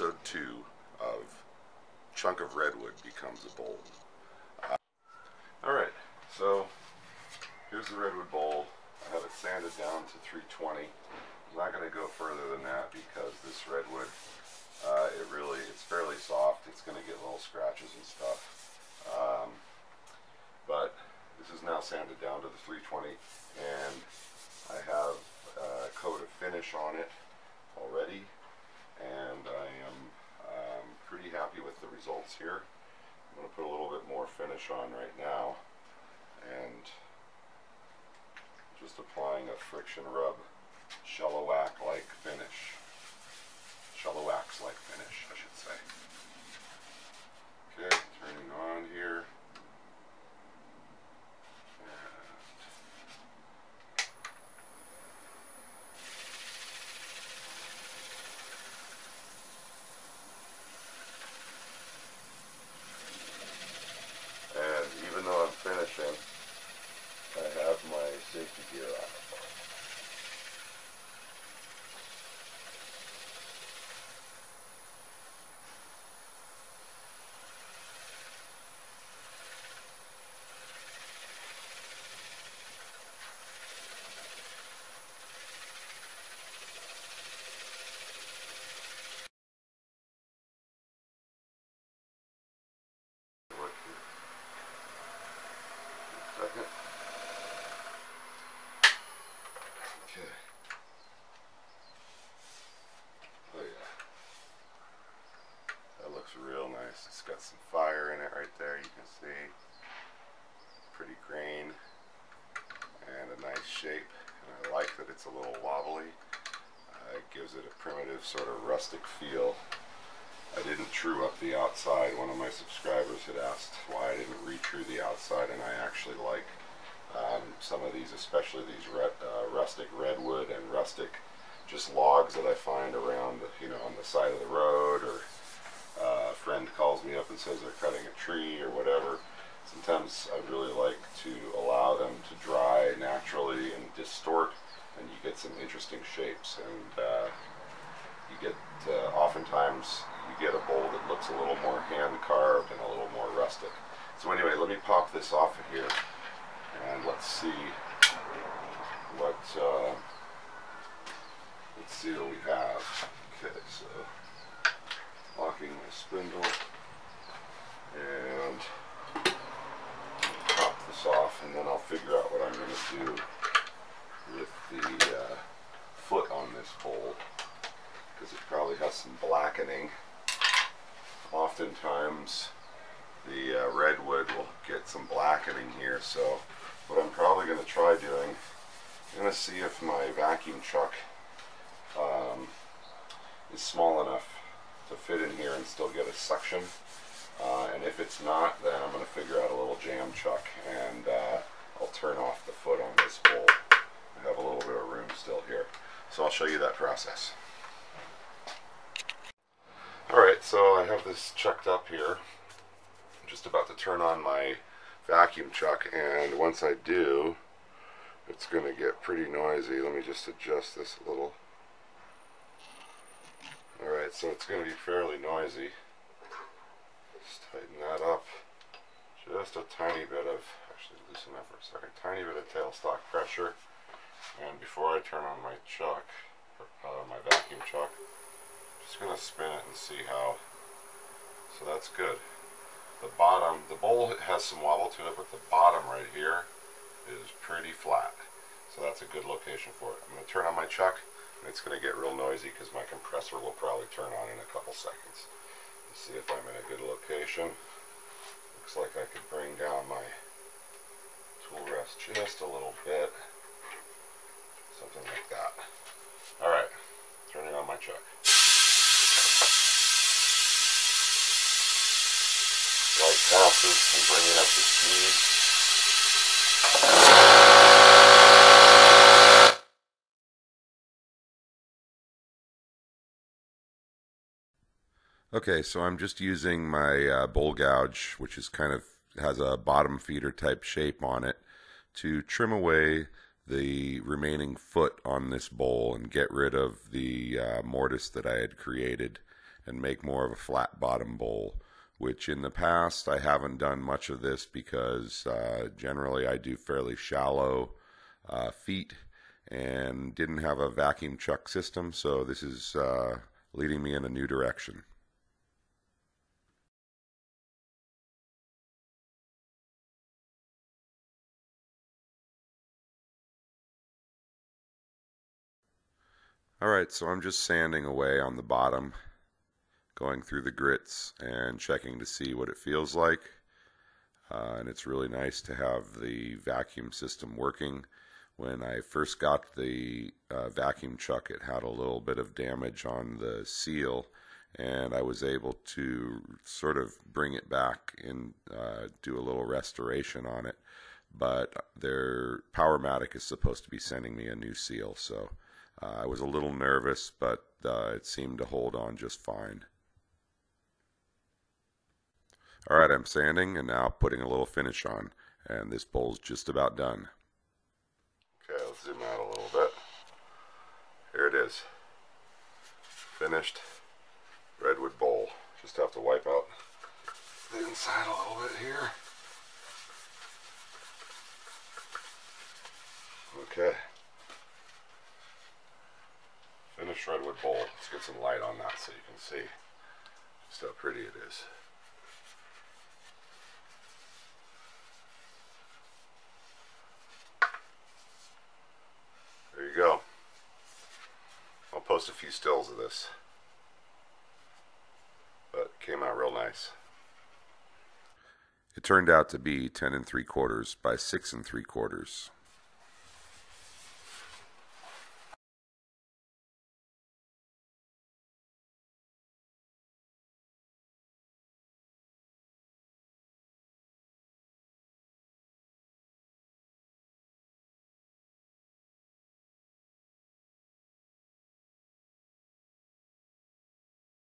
episode 2 of Chunk of Redwood Becomes a Bowl. Alright, so here's the Redwood bowl. I have it sanded down to 320. I'm not going to go further than that because this Redwood, it's fairly soft. It's going to get little scratches and stuff. But this is now sanded down to the 320, and I have a coat of finish on it already, and I am pretty happy with the results here. I'm going to put a little bit more finish on right now, and just applying a friction rub, Shellac-like finish. Shellac-like finish, I should say. Okay, turning on here. And even though I'm finishing, I have my safety gear on. Second. Okay. Oh yeah. That looks real nice. It's got some fire in it right there, you can see. Pretty grain and a nice shape. And I like that it's a little wobbly. It gives it a primitive sort of rustic feel. I didn't true up the outside. One of my subscribers had asked why I didn't re-true the outside, and I actually like some of these, especially these rustic redwood and rustic just logs that I find around, on the side of the road, or a friend calls me up and says they're cutting a tree or whatever. Sometimes I really like to allow them to dry naturally and distort, and you get some interesting shapes, and you get oftentimes you get a bowl that looks a little more hand carved and a little more rustic. So anyway, let me pop this off of here, and let's see what we have. Okay, so locking my spindle, and pop this off, and then I'll figure out what I'm going to do with the foot on this bowl, because it probably has some blackening. Oftentimes the redwood will get some blackening here, so what I'm probably going to try doing, I'm going to see if my vacuum chuck is small enough to fit in here and still get a suction, and if it's not, then I'm going to figure out a little jam chuck, and I'll turn off the foot on this bowl. I have a little bit of room still here, so I'll show you that process. Alright, so I have this chucked up here. I'm just about to turn on my vacuum chuck, and once I do, it's going to get pretty noisy. Let me just adjust this a little. Alright, so it's going to be fairly noisy. Just tighten that up. Just a tiny bit of, actually loosen that for a second, tiny bit of tailstock pressure. And before I turn on my chuck, my vacuum chuck, just going to spin it and see how. So that's good. The bottom, the bowl has some wobble to it, but the bottom right here is pretty flat. So that's a good location for it. I'm going to turn on my chuck, and it's going to get real noisy because my compressor will probably turn on in a couple seconds. Let's see if I'm in a good location. Looks like I could bring down my tool rest just a little bit. Something like that. Alright, turning on my chuck. Light passes and bring it up to speed. Okay, so I'm just using my bowl gouge, which is has a bottom feeder type shape on it, to trim away the remaining foot on this bowl and get rid of the mortise that I had created. and make more of a flat bottom bowl, which in the past I haven't done much of this because generally I do fairly shallow feet and didn't have a vacuum chuck system, so this is leading me in a new direction. Alright, so I'm just sanding away on the bottom, going through the grits and checking to see what it feels like. And it's really nice to have the vacuum system working. When I first got the vacuum chuck, it had a little bit of damage on the seal, and I was able to sort of bring it back and do a little restoration on it. But their Powermatic is supposed to be sending me a new seal, so I was a little nervous, but it seemed to hold on just fine. Alright, I'm sanding and now putting a little finish on, and this bowl's just about done. Okay, let's zoom out a little bit. Here it is. Finished Redwood bowl. Just have to wipe out the inside a little bit here. Okay. Finished Redwood bowl. Let's get some light on that so you can see just how pretty it is. There you go. I'll post a few stills of this. But it came out real nice. It turned out to be 10 3/4 by 6 3/4.